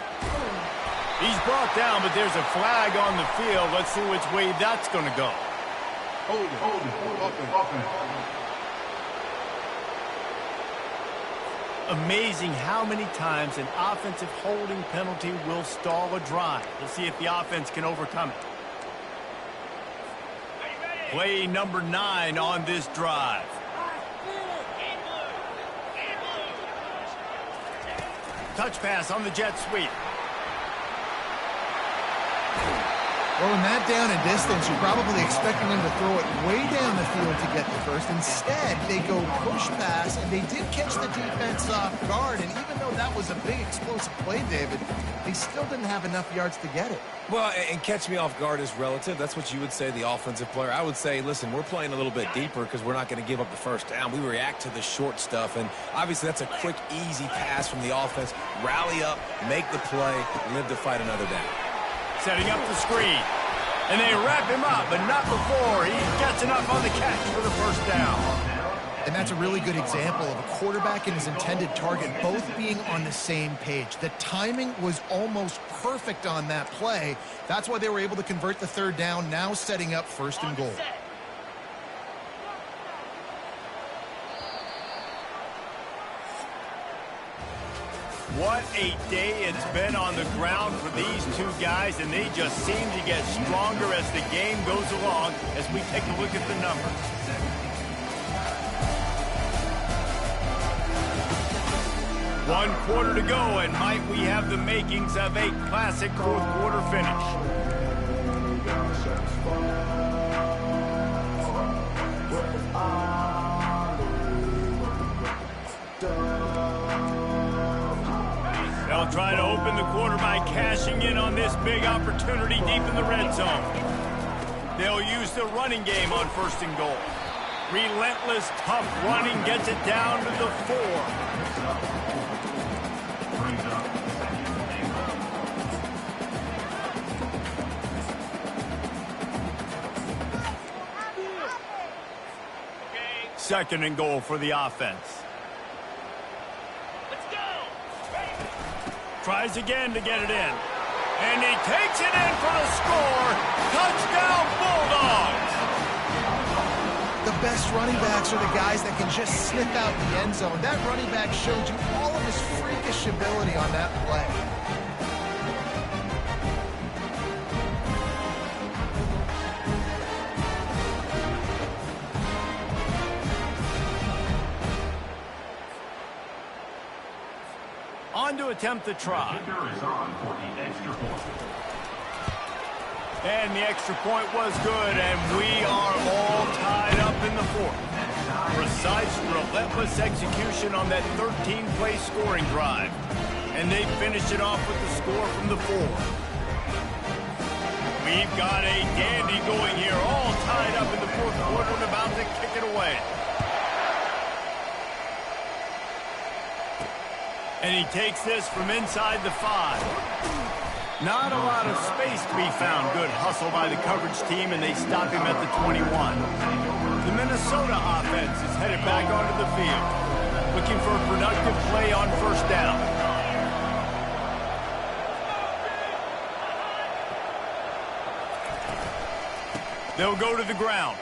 He's brought down, but there's a flag on the field. Let's see which way that's going to go. Amazing how many times an offensive holding penalty will stall a drive. We'll see if the offense can overcome it. Play number 9 on this drive. Touch pass on the jet sweep. Well, in that down and distance, you're probably expecting them to throw it way down the field to get the first. Instead, they go push pass, and they did catch the defense off guard. And even though that was a big explosive play, David, they still didn't have enough yards to get it. Well, and catch me off guard is relative. That's what you would say, the offensive player. I would say, listen, we're playing a little bit deeper because we're not going to give up the first down. We react to the short stuff, and obviously that's a quick, easy pass from the offense. Rally up, make the play, live to fight another down. Setting up the screen. And they wrap him up, but not before he gets enough on the catch for the first down. And that's a really good example of a quarterback and his intended target both being on the same page. The timing was almost perfect on that play. That's why they were able to convert the third down, now setting up first and goal. What a day it's been on the ground for these two guys, and they just seem to get stronger as the game goes along as we take a look at the numbers. One quarter to go, and might we have the makings of a classic fourth quarter finish. They'll try to open the quarter by cashing in on this big opportunity deep in the red zone. They'll use the running game on first and goal. Relentless, tough running gets it down to the 4. Second and goal for the offense. Tries again to get it in. And he takes it in for the score. Touchdown, Bulldogs! The best running backs are the guys that can just snip out the end zone. That running back showed you all of his freakish ability on that play. On to attempt the try. And the extra point was good, and we are all tied up in the fourth. Precise, relentless execution on that 13-play scoring drive. And they finish it off with the score from the 4. We've got a dandy going here, all tied up in the fourth quarter and about to kick it away. And he takes this from inside the 5. Not a lot of space to be found. Good hustle by the coverage team, and they stop him at the 21. The Minnesota offense is headed back onto the field, looking for a productive play on first down. They'll go to the ground.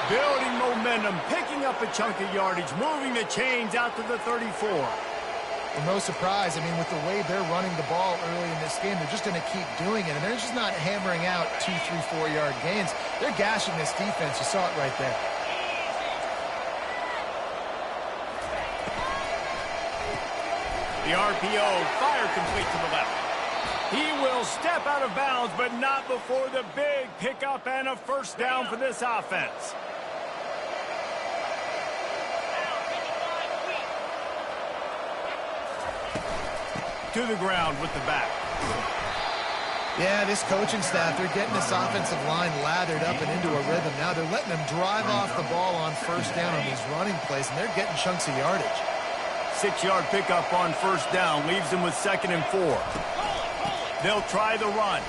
Building momentum, picking up a chunk of yardage, moving the chains out to the 34. Well, no surprise. I mean, with the way they're running the ball early in this game, they're just going to keep doing it. And they're just not hammering out 2, 3, 4-yard gains. They're gashing this defense. You saw it right there. The RPO, fire complete to the left. He will step out of bounds, but not before the big pickup and a first down for this offense. To the ground with the back. Yeah, this coaching staff, they're getting this offensive line lathered up and into a rhythm. Now they're letting them drive off the ball on first down on these running plays, and they're getting chunks of yardage. 6-yard pickup on first down leaves them with 2nd and 4. They'll try the run.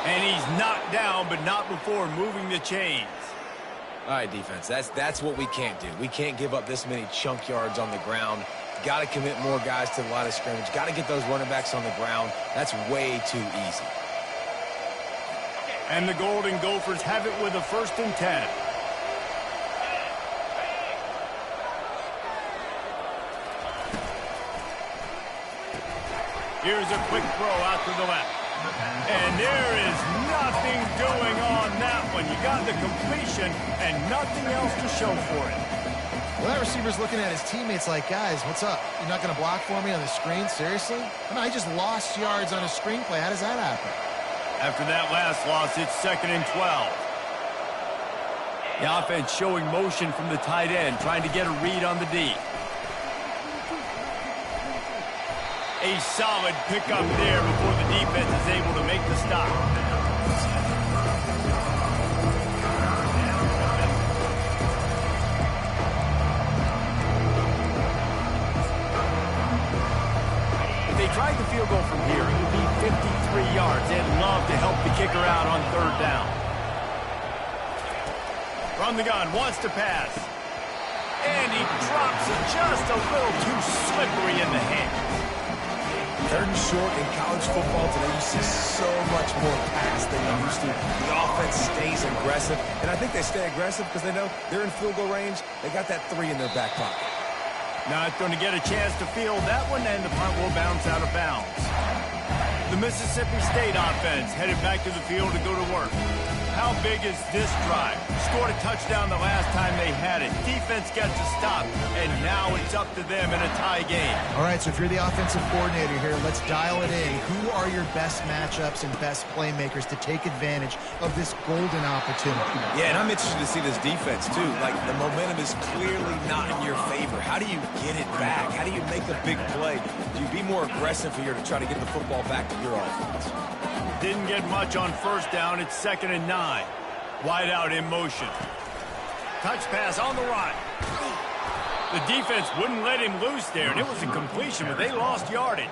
And he's knocked down, but not before moving the chains. All right, defense, that's what we can't do. We can't give up this many chunk yards on the ground. Got to commit more guys to the line of scrimmage. Got to get those running backs on the ground. That's way too easy. And the Golden Gophers have it with a 1st and 10. Here's a quick throw out to the left. And there is nothing doing on that one. You got the completion and nothing else to show for it. Well, that receiver's looking at his teammates like, guys, what's up? You're not going to block for me on the screen? Seriously? I mean, I just lost yards on a screenplay. How does that happen? After that last loss, it's 2nd and 12. The offense showing motion from the tight end, trying to get a read on the D. A solid pickup there before the defense is able to make the stop. If they tried the field goal from here, it would be 53 yards. They'd love to help the kicker out on 3rd down. From the gun, wants to pass. And he drops it just a little too slippery in the hands. 3rd and short in college football today, you see so much more pass than you used to. The offense stays aggressive, and I think they stay aggressive because they know they're in field goal range. They got that 3 in their back pocket. Not going to get a chance to field that one, and the punt will bounce out of bounds. The Mississippi State offense headed back to the field to go to work. How big is this drive? Scored a touchdown the last time they had it. Defense gets a stop, and now it's up to them in a tie game. All right, so if you're the offensive coordinator here, let's dial it in. Who are your best matchups and best playmakers to take advantage of this golden opportunity? Yeah, and I'm interested to see this defense, too. Like, the momentum is clearly not in your favor. How do you get it back? How do you make a big play? Do you be more aggressive here to try to get the football back to your offense? Didn't get much on 1st down. It's 2nd and 9. Wide out in motion. Touch pass on the run. The defense wouldn't let him loose there, and it was a completion, but they lost yardage.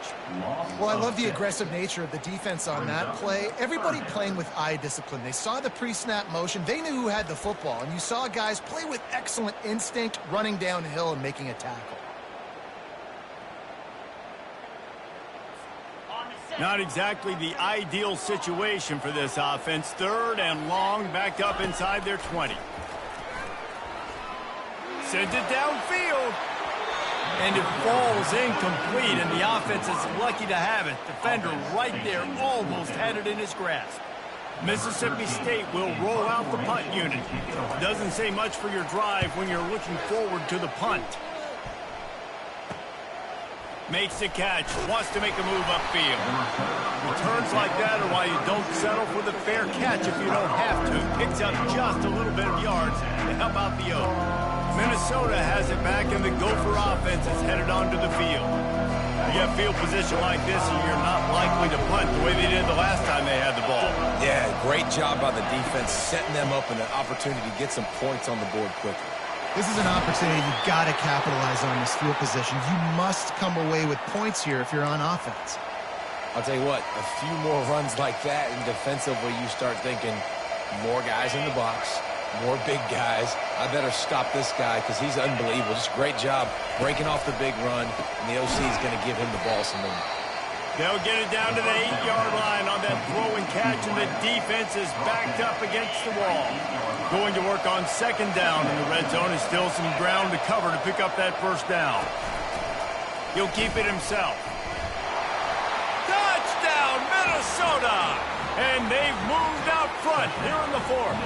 Well, I love the aggressive nature of the defense on that play. Everybody playing with eye discipline. They saw the pre-snap motion. They knew who had the football, and you saw guys play with excellent instinct, running downhill and making a tackle. Not exactly the ideal situation for this offense. 3rd and long, backed up inside their 20. Sends it downfield. And it falls incomplete, and the offense is lucky to have it. Defender right there almost had it in his grasp. Mississippi State will roll out the punt unit. Doesn't say much for your drive when you're looking forward to the punt. Makes the catch, wants to make a move upfield. Returns like that are why you don't settle for the fair catch if you don't have to. Picks up just a little bit of yards to help out the O. Minnesota has it back, and the Gopher offense is headed onto the field. You get field position like this, and you're not likely to punt the way they did the last time they had the ball. Yeah, great job by the defense, setting them up in an opportunity to get some points on the board quickly. This is an opportunity you've got to capitalize on this field position. You must come away with points here if you're on offense. I'll tell you what, a few more runs like that, and defensively you start thinking more guys in the box, more big guys. I better stop this guy because he's unbelievable. Just great job breaking off the big run, and the OC is going to give him the ball some more. They'll get it down to the 8-yard line on that throw and catch, and the defense is backed up against the wall. Going to work on 2nd down in the red zone. Is still some ground to cover to pick up that 1st down. He'll keep it himself. Touchdown, Minnesota! And they've moved out front here in the 4th.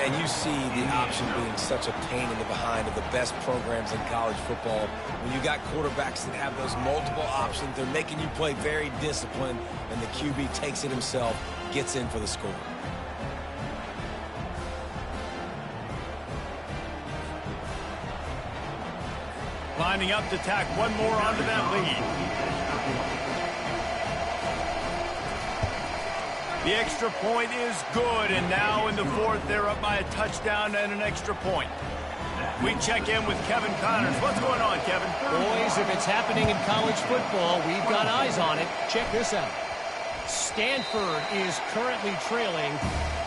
And you see the option being such a pain in the behind of the best programs in college football. When you got quarterbacks that have those multiple options, they're making you play very disciplined, and the QB takes it himself, gets in for the score. Lining up to tack one more onto that lead. The extra point is good, and now in the 4th, they're up by a touchdown and an extra point. We check in with Kevin Connors. What's going on, Kevin? Boys, if it's happening in college football, we've got eyes on it. Check this out. Stanford is currently trailing,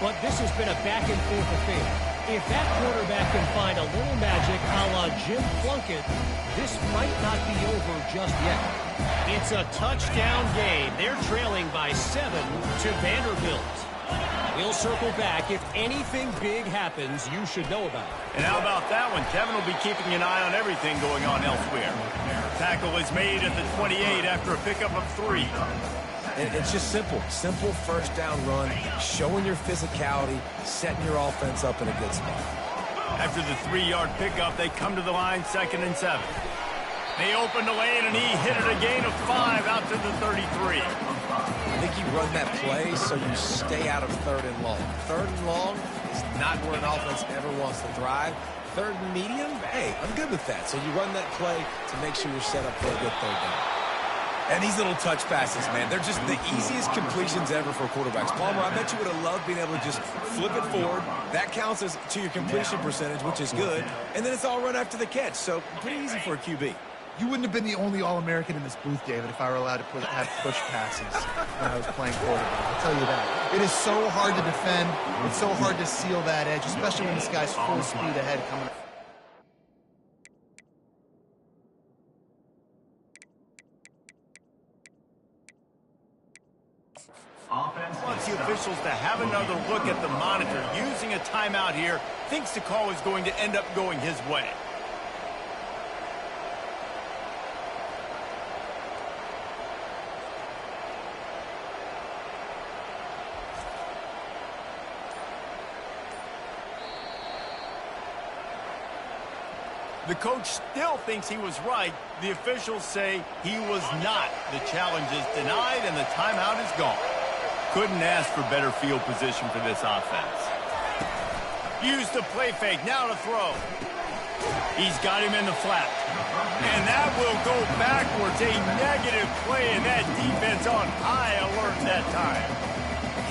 but this has been a back-and-forth affair. If that quarterback can find a little magic a la Jim Plunkett, this might not be over just yet. It's a touchdown game. They're trailing by 7 to Vanderbilt. We'll circle back. If anything big happens, you should know about it. And how about that one? Kevin will be keeping an eye on everything going on elsewhere. Tackle is made at the 28 after a pickup of 3. And it's just simple. Simple 1st down run, showing your physicality, setting your offense up in a good spot. After the 3-yard pickup, they come to the line 2nd and 7. They open the lane, and he hit it a gain of 5 out to the 33. I think you run that play so you stay out of 3rd and long. 3rd and long is not where an offense ever wants to thrive. 3rd and medium, hey, I'm good with that. So you run that play to make sure you're set up for a good 3rd down. And these little touch passes, man, they're just the easiest completions ever for quarterbacks. Palmer, I bet you would have loved being able to just flip it forward. That counts as to your completion percentage, which is good. And then it's all run after the catch. So pretty easy for a QB. You wouldn't have been the only All-American in this booth, David, if I were allowed to have push passes when I was playing quarterback. I'll tell you that. It is so hard to defend. It's so hard to seal that edge, especially when this guy's full speed ahead coming up. Wants the officials to have another look at the monitor. Using a timeout here, thinks the call is going to end up going his way. The coach still thinks he was right. The officials say he was not. The challenge is denied, and the timeout is gone. Couldn't ask for better field position for this offense. Used the play fake, now to throw. He's got him in the flat. And that will go backwards. A negative play, and that defense on high alert that time.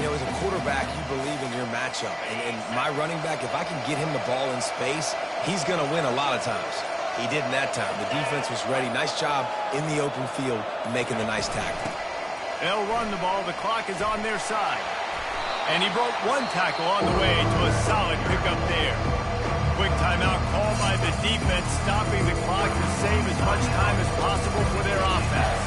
You know, as a quarterback, you believe in your matchup. And my running back, if I can get him the ball in space, he's going to win a lot of times. He did in that time. The defense was ready. Nice job in the open field making the nice tackle. They'll run the ball. The clock is on their side. And he broke one tackle on the way to a solid pickup there. Quick timeout called by the defense, stopping the clock to save as much time as possible for their offense.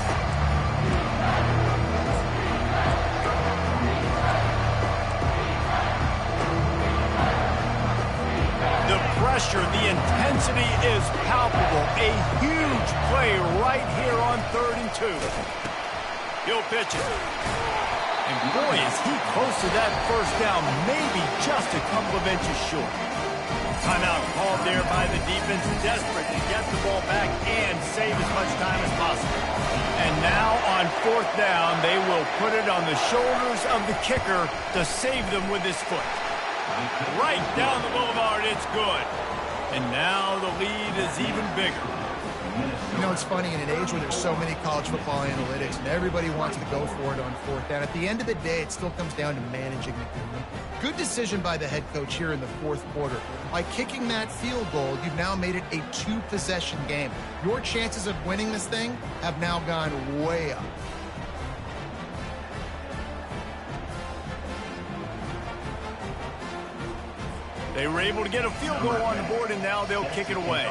The pressure, the intensity is palpable. A huge play right here on 3rd and 2. He'll pitch it. And boy, is he close to that first down, maybe just a couple of inches short. Timeout called there by the defense, desperate to get the ball back and save as much time as possible. And now on 4th down, they will put it on the shoulders of the kicker to save them with his foot. Right down the boulevard, it's good. And now the lead is even bigger. You know, it's funny, in an age where there's so many college football analytics and everybody wants to go for it on 4th down, at the end of the day, it still comes down to managing the game. Good decision by the head coach here in the 4th quarter. By kicking that field goal, you've now made it a 2-possession game. Your chances of winning this thing have now gone way up. They were able to get a field goal on the board, and now they'll kick it away.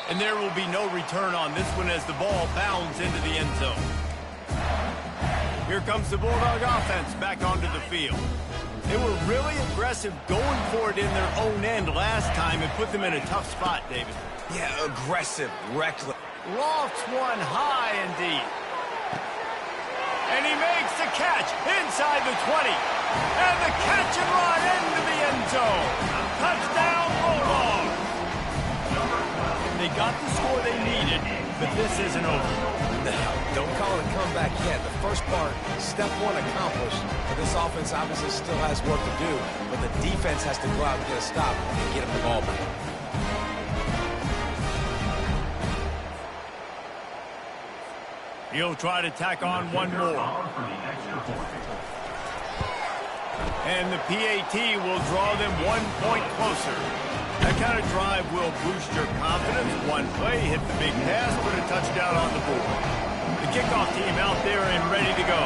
And there will be no return on this one as the ball bounds into the end zone. Here comes the Bulldog offense back onto the field. They were really aggressive going for it in their own end last time and put them in a tough spot, David. Yeah, aggressive, reckless. Lofts one high and deep. And he makes the catch inside the 20. And the catch and run into the end zone. Touchdown, Bulldogs. They got the score they needed, but this isn't over. No, don't call it a comeback yet. The first part, step 1 accomplished. But this offense obviously still has work to do, but the defense has to go out and get a stop and get him the ball back. He'll try to tack on one more. And the PAT will draw them 1 point closer. That kind of drive will boost your confidence. One play, hit the big pass, put a touchdown on the board. The kickoff team out there and ready to go.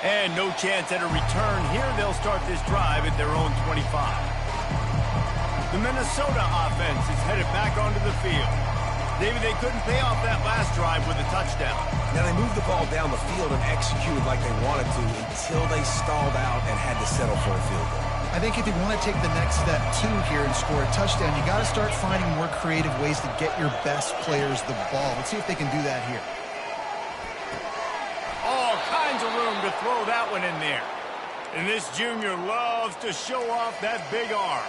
And no chance at a return here. They'll start this drive at their own 25. The Minnesota offense is headed back onto the field. David, they couldn't pay off that last drive with a touchdown. Now, they moved the ball down the field and executed like they wanted to until they stalled out and had to settle for a field goal. I think if you want to take the next step, too, here and score a touchdown, you got to start finding more creative ways to get your best players the ball. Let's see if they can do that here. All kinds of room to throw that one in there. And this junior loves to show off that big arm.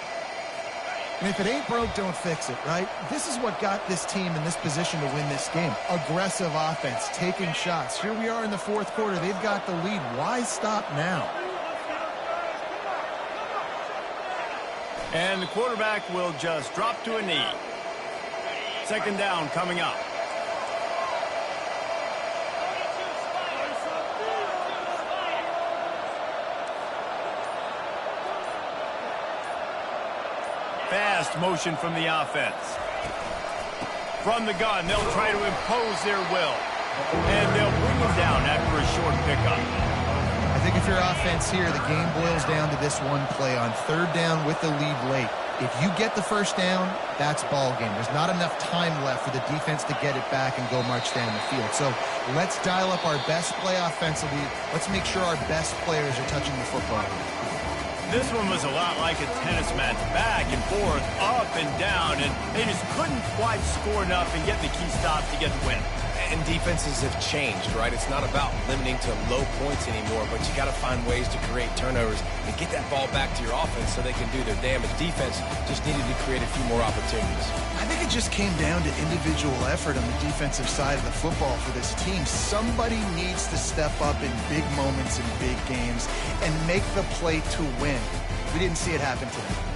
And if it ain't broke, don't fix it, right? This is what got this team in this position to win this game. Aggressive offense, taking shots. Here we are in the fourth quarter. They've got the lead. Why stop now? And the quarterback will just drop to a knee. Second down coming up. Fast motion from the offense. From the gun, they'll try to impose their will. And they'll bring him down after a short pickup. I think if you're offense here, the game boils down to this one play on third down with the lead late. If you get the first down, that's ball game. There's not enough time left for the defense to get it back and go march down the field. So let's dial up our best play offensively. Let's make sure our best players are touching the football. This one was a lot like a tennis match, back and forth, up and down, and they just couldn't quite score enough and get the key stop to get the win. And defenses have changed, right? It's not about limiting to low points anymore, but you got to find ways to create turnovers and get that ball back to your offense so they can do their damage. Defense just needed to create a few more opportunities. I think it just came down to individual effort on the defensive side of the football for this team. Somebody needs to step up in big moments in big games and make the play to win. We didn't see it happen today.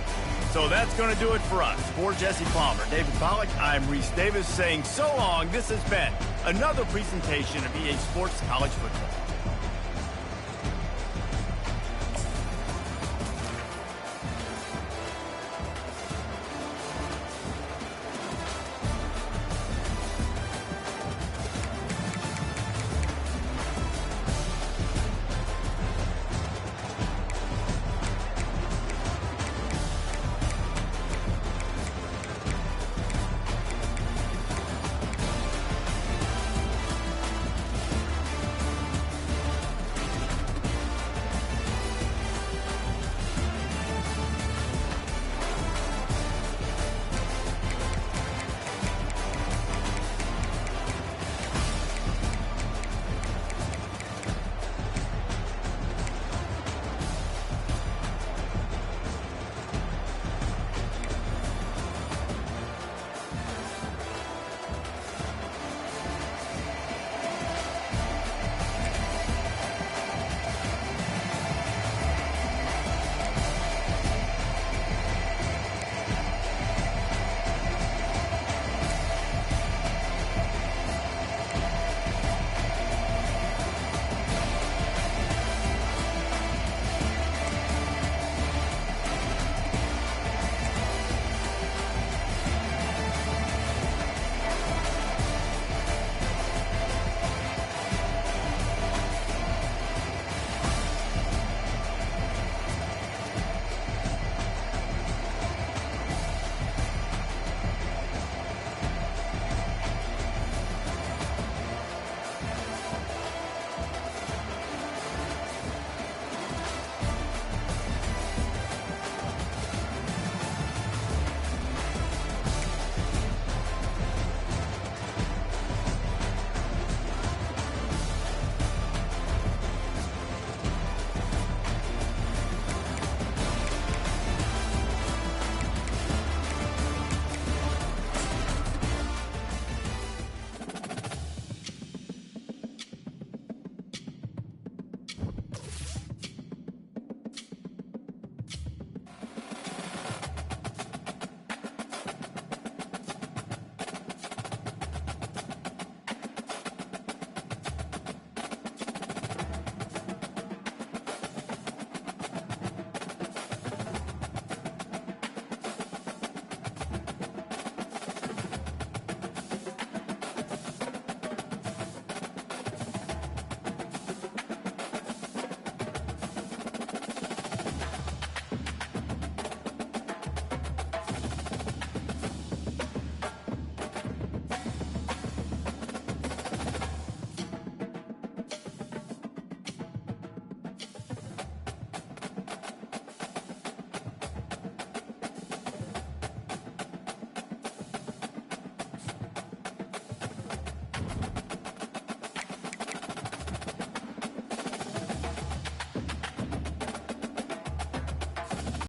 So that's going to do it for us. For Jesse Palmer, David Pollack, I'm Reese Davis saying so long. This has been another presentation of EA Sports College Football.